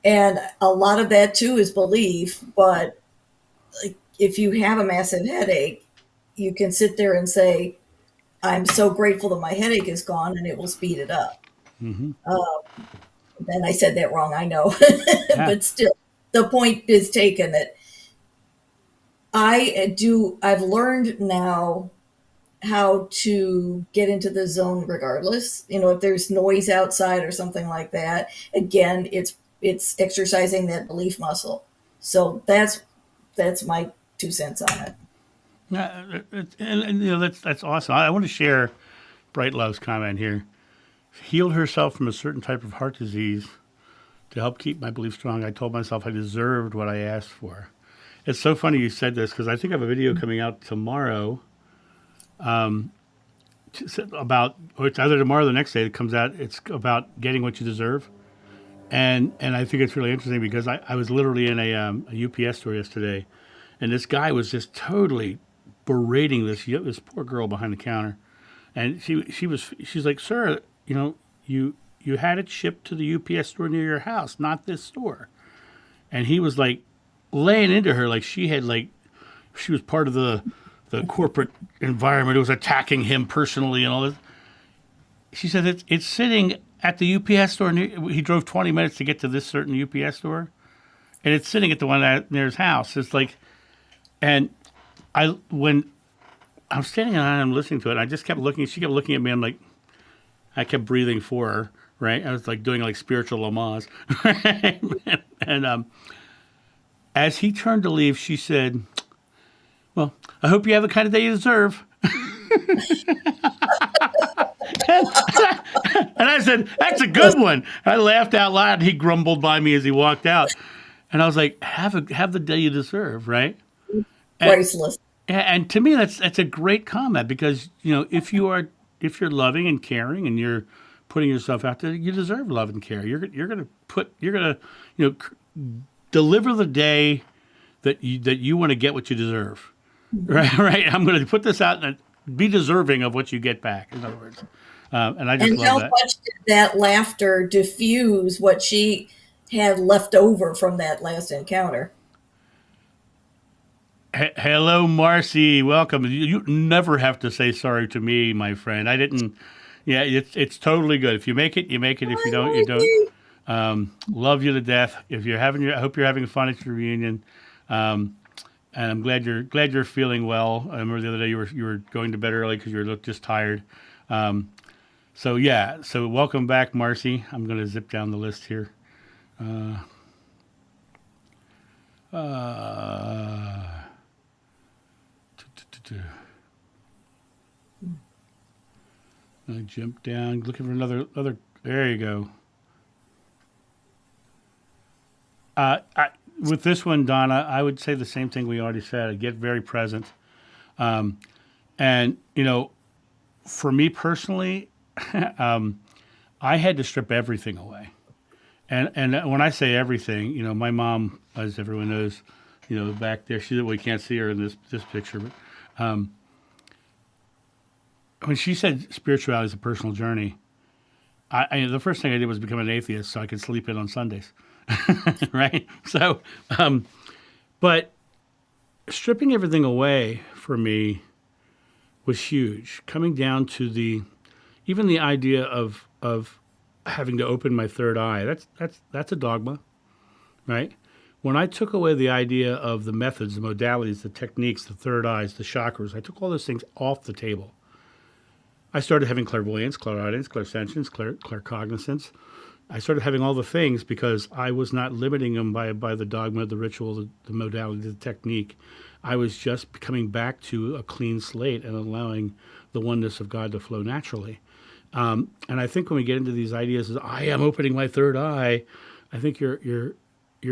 And a lot of that too is belief, but like, if you have a massive headache, you can sit there and say, I'm so grateful that my headache is gone, and it will speed it up. Mm-hmm. And I said that wrong, I know. Yeah. But still, the point is taken that I've learned now how to get into the zone regardless. If there's noise outside or something like that, again, it's exercising that belief muscle. So that's my 2 cents on it. Yeah, and that's awesome. I want to share Bright Love's comment here. Healed herself from a certain type of heart disease to help keep my belief strong, I told myself I deserved what I asked for. It's so funny you said this because I think I have a video coming out tomorrow about, or it's either tomorrow or the next day it comes out. It's about getting what you deserve. And I think it's really interesting because I was literally in a UPS store yesterday, and this guy was just totally berating this poor girl behind the counter, and she's like, "Sir, you had it shipped to the UPS store near your house, not this store." And he was like laying into her like she was part of the corporate environment. It was attacking him personally and all this. She said it's sitting at the UPS store. He drove 20 minutes to get to this certain UPS store, and it's sitting at the one near his house. It's like, and when I'm standing in line, I'm listening to it. I just kept looking. She kept looking at me. I'm like, I kept breathing for her. Right. I was like doing like spiritual Lamaze. Right? And as he turned to leave, she said, "Well, I hope you have the kind of day you deserve." And I said, "That's a good one." I laughed out loud. He grumbled by me as he walked out. And I was like, have the day you deserve, right? Priceless. And to me, that's a great comment because if you're loving and caring and you're putting yourself out there, you deserve love and care. You're gonna deliver the day that you want to get what you deserve, right? Right. I'm going to put this out and be deserving of what you get back. In other words, and I just And love how that. much did that laughter diffuse what she had left over from that last encounter? Hello, Marcy. Welcome. You never have to say sorry to me, my friend. I didn't. Yeah, it's totally good. If you make it, you make it. If you Hi, don't, you don't. Marcy. Love you to death. If you're I hope you're having fun at your reunion. And I'm glad you're feeling well. I remember the other day you were going to bed early because you were just tired. So yeah. So welcome back, Marcy. I'm going to zip down the list here. Uh, I jump down, looking for another. There you go. With this one, Donna, I would say the same thing we already said. I get very present, and for me personally, I had to strip everything away. And when I say everything, my mom, as everyone knows, back there, we can't see her in this picture, but when she said spirituality is a personal journey, the first thing I did was become an atheist so I could sleep in on Sundays, right? So, but stripping everything away for me was huge. Coming down to even the idea of having to open my third eye. That's a dogma, right? When I took away the idea of the methods, the modalities, the techniques, the third eyes, the chakras, I took all those things off the table. I started having clairvoyance, clairaudience, clairsentience, claircognizance. I started having all the things because I was not limiting them by the dogma, the ritual, the modality, the technique. I was just coming back to a clean slate and allowing the oneness of God to flow naturally. And I think when we get into these ideas, I am opening my third eye. I think you're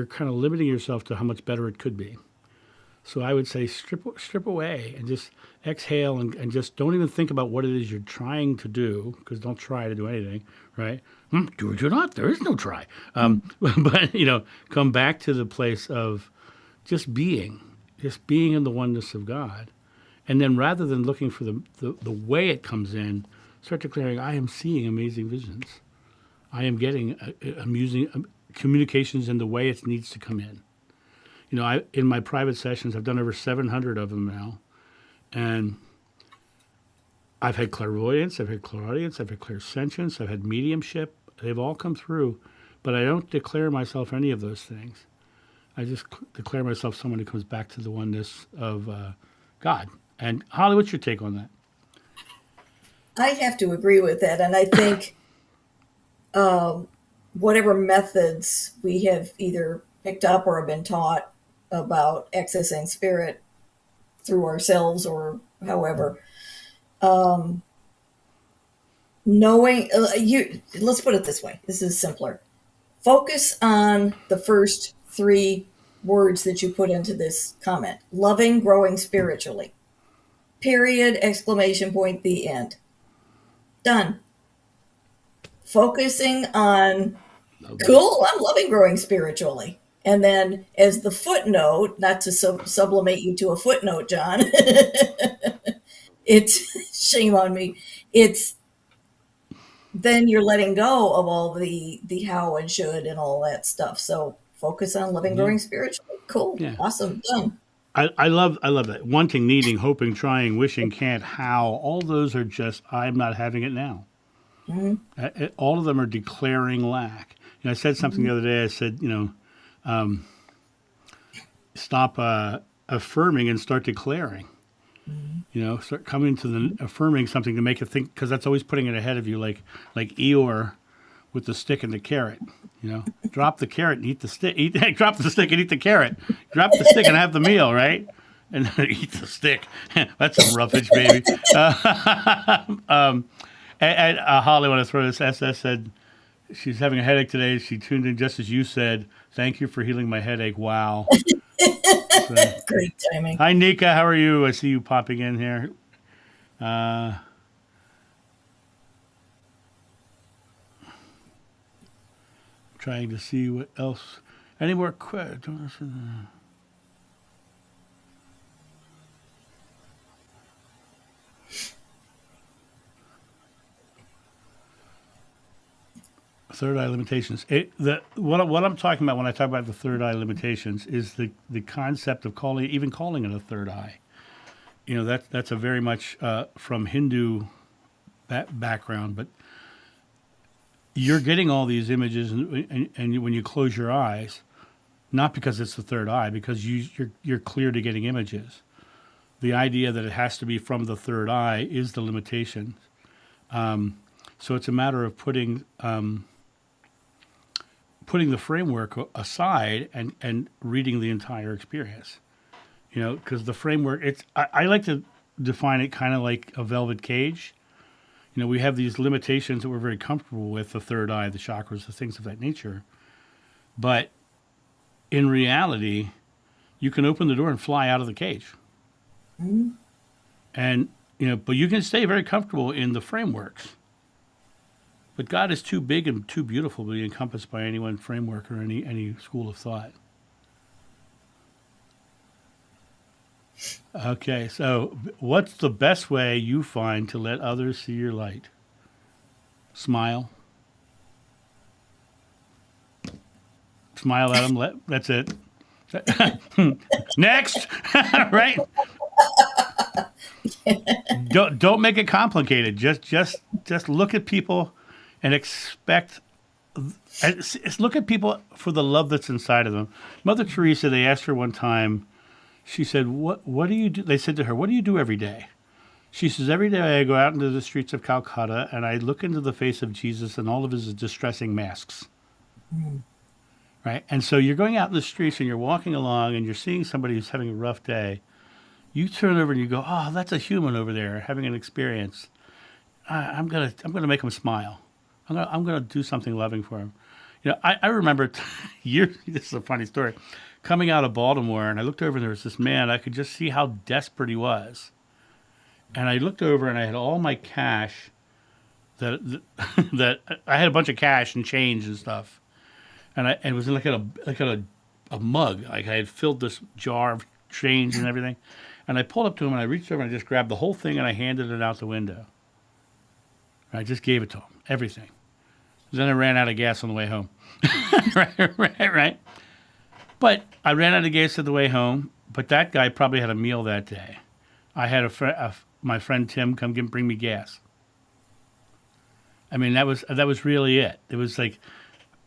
kind of limiting yourself to how much better it could be. So I would say strip away and just exhale and just don't even think about what it is you're trying to do, because don't try to do anything, right? Do it or not. There is no try. But come back to the place of just being in the oneness of God, and then rather than looking for the way it comes in, start declaring, I am seeing amazing visions. I am getting amusing communications in the way it needs to come in. In my private sessions, I've done over 700 of them now, and I've had clairvoyance, I've had clairaudience, I've had clairsentience, I've had mediumship. They've all come through, but I don't declare myself any of those things. I just declare myself someone who comes back to the oneness of God. And Holly, what's your take on that? I have to agree with that. And I think whatever methods we have either picked up or have been taught about accessing spirit through ourselves or however, knowing let's put it this way, this is simpler. Focus on the first three words that you put into this comment: loving, growing spiritually. Period, exclamation point, the end. Done. Focusing on, Loving. cool, I'm loving growing spiritually. And then, as the footnote, not to sublimate you to a footnote, Jhon, it's shame on me. It's then you're letting go of all the how and should and all that stuff. So focus on living, Yeah. growing spiritually. Cool, Yeah. awesome, done. I love that. Wanting, needing, hoping, trying, wishing, can't, how. All those are just I'm not having it now. Mm-hmm. All of them are declaring lack. I said something Mm-hmm. the other day. I said, stop affirming and start declaring. Start coming to the affirming something to make it think, because that's always putting it ahead of you, like Eeyore with the stick and the carrot. Drop the carrot and eat the stick. Drop the stick and eat the carrot. Drop the stick and have the meal, right? And eat the stick. That's some roughage, baby. And Holly, when I throw this, SS said she's having a headache today. She tuned in just as you said. Thank you for healing my headache. Wow. So, Great timing. hi, Nika. How are you? I see you popping in here. Uh, trying to see what else. Any more questions? Third eye limitations. What I'm talking about when I talk about the third eye limitations is the concept of calling it a third eye. That's a very much from Hindu background, but you're getting all these images, and when you close your eyes, not because it's the third eye, because you're clear to getting images. The idea that it has to be from the third eye is the limitation. So it's a matter of putting the framework aside and reading the entire experience. Because the framework, I like to define it kind of like a velvet cage. We have these limitations that we're very comfortable with, the third eye, the chakras, the things of that nature. But in reality, you can open the door and fly out of the cage. Mm-hmm. And, but you can stay very comfortable in the frameworks. But God is too big and too beautiful to be encompassed by any one framework or any school of thought. Okay, so what's the best way you find to let others see your light? Smile. Smile at them. That's it. Next, right? Don't make it complicated. Just look at people and expect. Look at people for the love that's inside of them. Mother Teresa, they asked her one time. She said, "What do you do?" They said to her, "What do you do every day?" She says, "Every day I go out into the streets of Calcutta and I look into the face of Jesus and all of his distressing masks." Mm-hmm. Right? And so you're going out in the streets and you're walking along and you're seeing somebody who's having a rough day. You turn over and you go, "Oh, that's a human over there having an experience. I'm gonna make him smile. I'm gonna do something loving for him." I remember years. This is a funny story. Coming out of Baltimore, and I looked over and there was this man. I could just see how desperate he was. And I looked over and I had all my cash. That I had a bunch of cash and change and stuff. And it was like a mug. Like I had filled this jar of change and everything. And I pulled up to him and I reached over and I just grabbed the whole thing and I handed it out the window. I just gave it to him, everything. Then I ran out of gas on the way home. right. But I ran out of gas on the way home. But that guy probably had a meal that day. I had my friend Tim come bring me gas. I mean, that was really it. It was like,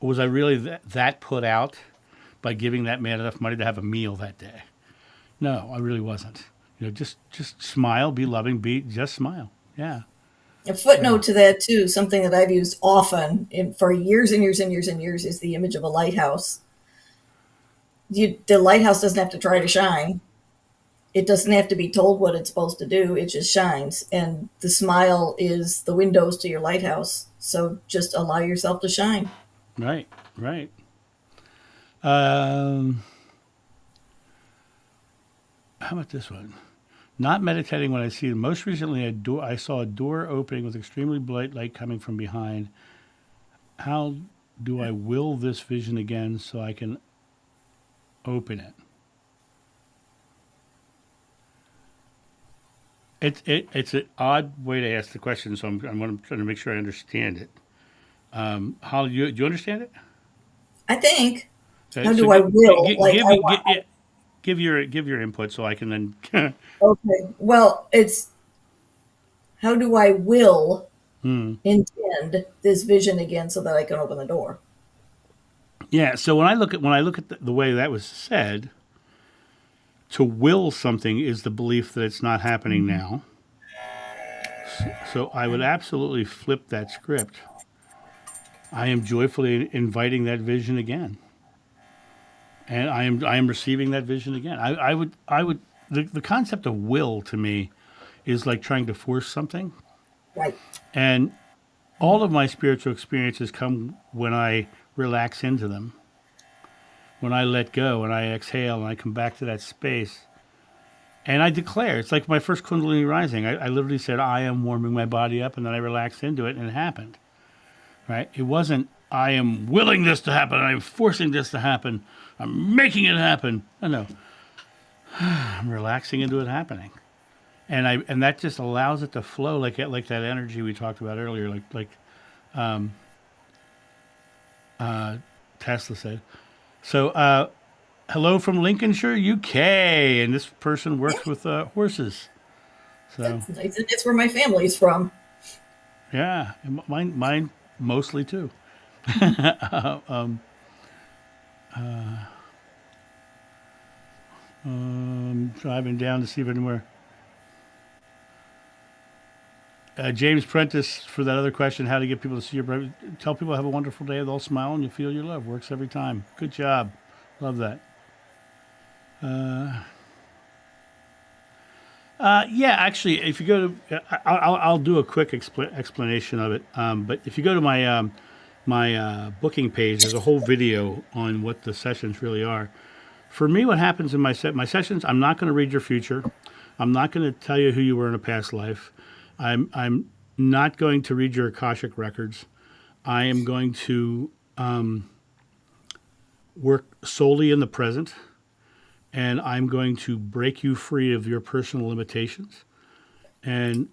was I really that put out by giving that man enough money to have a meal that day? No, I really wasn't. Just smile, be loving, just smile. Yeah. A Yeah. footnote to that too, something that I've used often for years and years and years and years, is the image of a lighthouse. The lighthouse doesn't have to try to shine. It doesn't have to be told what it's supposed to do. It just shines. And the smile is the windows to your lighthouse. So just allow yourself to shine. Right. Right. Um, how about this one? Not meditating when I see them. Most recently, I saw a door opening with extremely bright light coming from behind. How do I will this vision again so I can open it? It's an odd way to ask the question, so I'm trying to make sure I understand it. How do you understand it? I think. How So do I will? Like give I you want. give your input so I can then. Okay. Well, it's how do I will Hmm. intend this vision again so that I can open the door. Yeah. So when I look at the way that was said, to will something is the belief that it's not happening now. So I would absolutely flip that script. I am joyfully inviting that vision again, and I am receiving that vision again. I would the concept of will to me is like trying to force something, Right. and all of my spiritual experiences come when I relax into them, when I let go, and I exhale, and I come back to that space. And I declare, it's like my first Kundalini rising. I literally said, I am warming my body up, and then I relaxed into it, and it happened. Right? It wasn't, I am willing this to happen, I'm forcing this to happen, I'm making it happen. No, I'm relaxing into it happening. And that just allows it to flow like that energy we talked about earlier, like Tesla said. So, hello from Lincolnshire, UK, and this person Yeah, works with horses. So, that's nice. And it's where my family's from. yeah, and mine mostly too. Driving down to see if anywhere. James Prentice, for that other question, how to get people to see your brother. Tell people have a wonderful day. They'll smile and you'll feel your love. Works every time. Good job. Love that. Yeah, actually, if you go to, I'll do a quick explanation of it. But if you go to my booking page, there's a whole video on what the sessions really are. For me, what happens in my sessions, I'm not going to read your future. I'm not going to tell you who you were in a past life. I'm not going to read your Akashic records. I am going to work solely in the present, and I'm going to break you free of your personal limitations and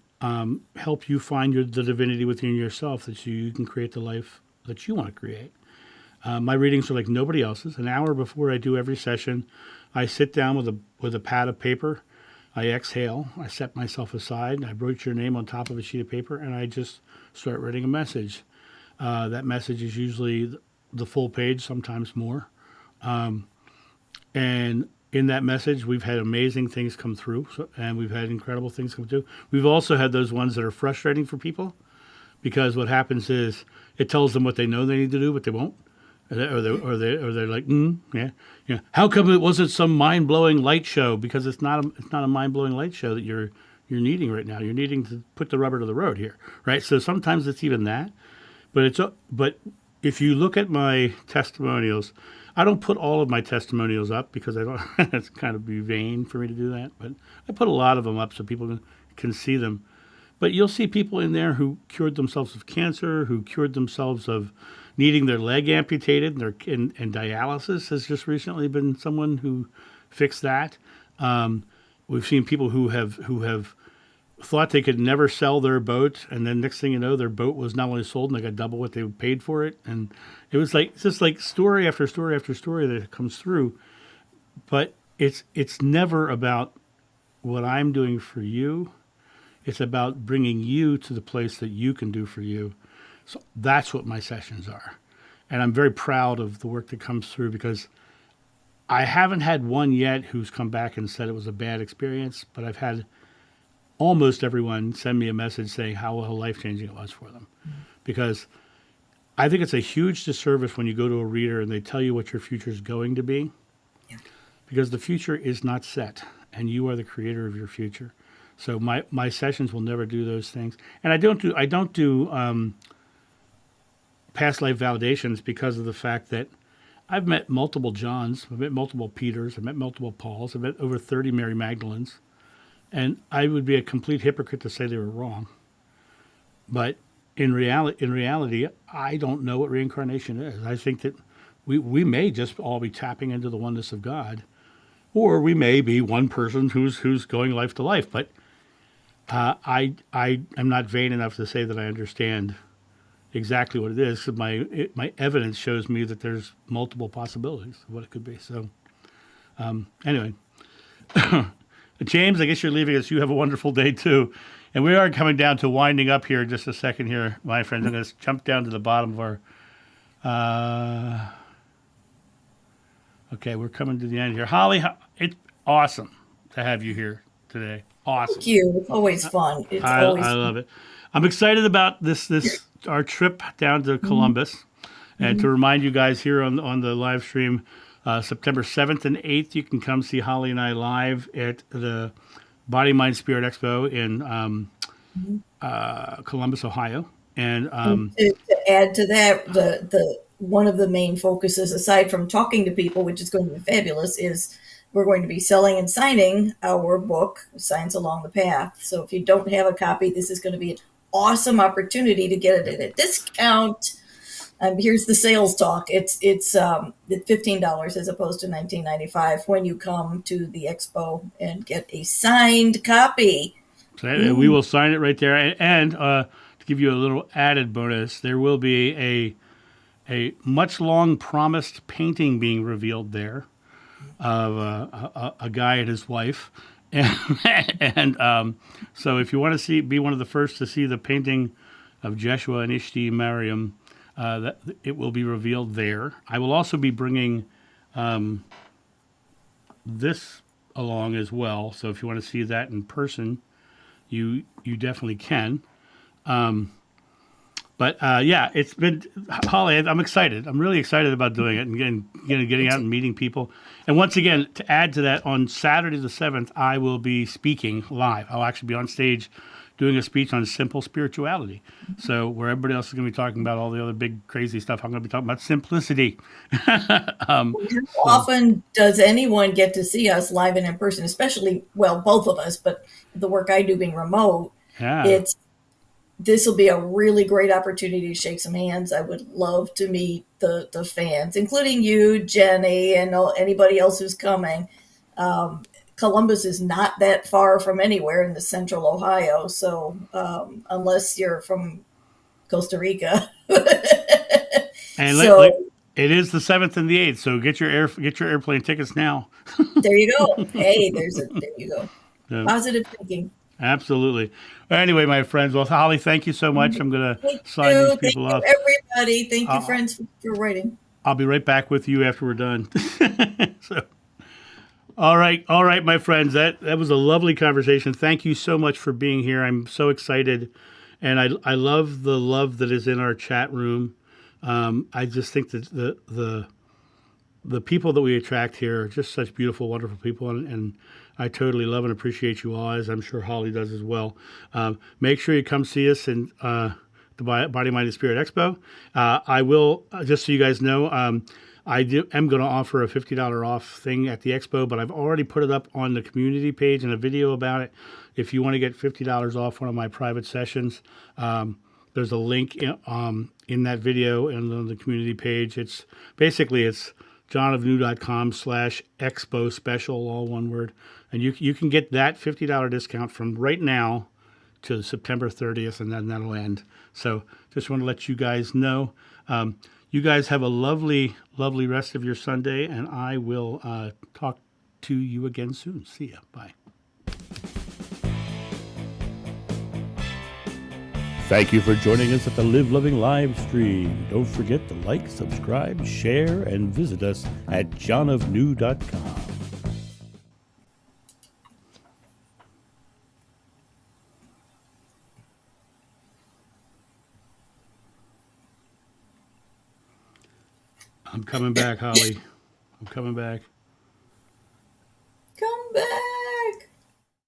help you find the divinity within yourself that you can create the life that you want to create. My readings are like nobody else's. An hour before I do every session, I sit down with a pad of paper. I exhale. I set myself aside. I wrote your name on top of a sheet of paper, and I just start writing a message. That message is usually the full page, sometimes more. And in that message, we've had amazing things come through, and we've had incredible things come through. We've also had those ones that are frustrating for people because what happens is it tells them what they know they need to do, but they won't. Or they're like, yeah, yeah. How come it wasn't some mind blowing light show? Because it's not a mind blowing light show that you're needing right now. You're needing to put the rubber to the road here, right? So sometimes it's even that, but if you look at my testimonials, I don't put all of my testimonials up because I don't. It's kind of be vain for me to do that, but I put a lot of them up so people can see them. But you'll see people in there who cured themselves of cancer, who cured themselves of needing their leg amputated, and dialysis has just recently been someone who fixed that. We've seen people who have thought they could never sell their boat, and then next thing you know, their boat was not only sold and they got double what they paid for it, and it was like it's just like story after story after story that comes through. But it's never about what I'm doing for you. It's about bringing you to the place that you can do for you. So that's what my sessions are. And I'm very proud of the work that comes through because I haven't had one yet who's come back and said it was a bad experience, but I've had almost everyone send me a message saying how life changing it was for them. Because I think it's a huge disservice when you go to a reader and they tell you what your future is going to be, Yeah. because the future is not set and you are the creator of your future. So my sessions will never do those things. And I don't do past life validations because of the fact that I've met multiple Johns, I've met multiple Peters, I've met multiple Pauls, I've met over 30 Mary Magdalens, and I would be a complete hypocrite to say they were wrong. But in reality, I don't know what reincarnation is. I think that we may just all be tapping into the oneness of God, or we may be one person who's going life to life. But I am not vain enough to say that I understand exactly what it is. So my evidence shows me that there's multiple possibilities of what it could be. So anyway, James, I guess you're leaving us. You have a wonderful day too. And we are coming down to winding up here in just a second here, my friends. I'm going to jump down to the bottom of our. Okay, we're coming to the end here. Holly, it's awesome to have you here today. Awesome. Thank you. It's always fun. It's always I love it. I'm excited about this our trip down to Columbus, and to remind you guys here on the live stream, September 7th and 8th, you can come see Holly and I live at the Body Mind Spirit Expo in Columbus, Ohio, and to add to that, the one of the main focuses, aside from talking to people, which is going to be fabulous, is we're going to be selling and signing our book, Signs Along the Path. So if you don't have a copy, this is going to be an awesome opportunity to get it at a discount. Here's the sales talk. It's $15 as opposed to $19.95 when you come to the expo and get a signed copy. So we will sign it right there. And to give you a little added bonus, there will be a much long promised painting being revealed there of a guy and his wife. And so if you want to be one of the first to see the painting of Jeshua and Ishti Mariam, that it will be revealed there. I will also be bringing this along as well. So if you want to see that in person, you definitely can. But yeah, it's been, Holly, I'm excited. I'm really excited about doing it and getting out and meeting people. And once again, to add to that, on Saturday the 7th, I will be speaking live. I'll actually be on stage doing a speech on simple spirituality. So where everybody else is going to be talking about all the other big crazy stuff, I'm going to be talking about simplicity. How often does anyone get to see us live and in person, especially, well, both of us, but the work I do being remote, Yeah. this will be a really great opportunity to shake some hands. I would love to meet the fans, including you, Jenny, and anybody else who's coming. Columbus is not that far from anywhere in the central Ohio, so unless you're from Costa Rica. And So it is the 7th and the 8th, so get your airplane tickets now. there you go. Hey, there you go. Yeah. Positive thinking. Absolutely. Anyway, my friends, well, Holly, thank you so much. I'm going to sign these people off. Thank you, everybody. Thank you, friends, for writing. I'll be right back with you after we're done. So, all right, my friends. That was a lovely conversation. Thank you so much for being here. I'm so excited, and I love the love that is in our chat room. I just think that the people that we attract here are just such beautiful, wonderful people, and I totally love and appreciate you all, as I'm sure Holly does as well. Make sure you come see us in the Body, Mind, and Spirit Expo. I will, just so you guys know, am going to offer a $50 off thing at the expo, but I've already put it up on the community page and a video about it. If you want to get $50 off one of my private sessions, there's a link in that video and on the community page. It's johnofnew.com/expo special, all one word. And you can get that $50 discount from right now to September 30th, and then that'll end. So just want to let you guys know. You guys have a lovely, lovely rest of your Sunday, and I will talk to you again soon. See ya. Bye. Thank you for joining us at the Live Loving live stream. Don't forget to like, subscribe, share, and visit us at johnofnew.com. I'm coming back, Holly. I'm coming back.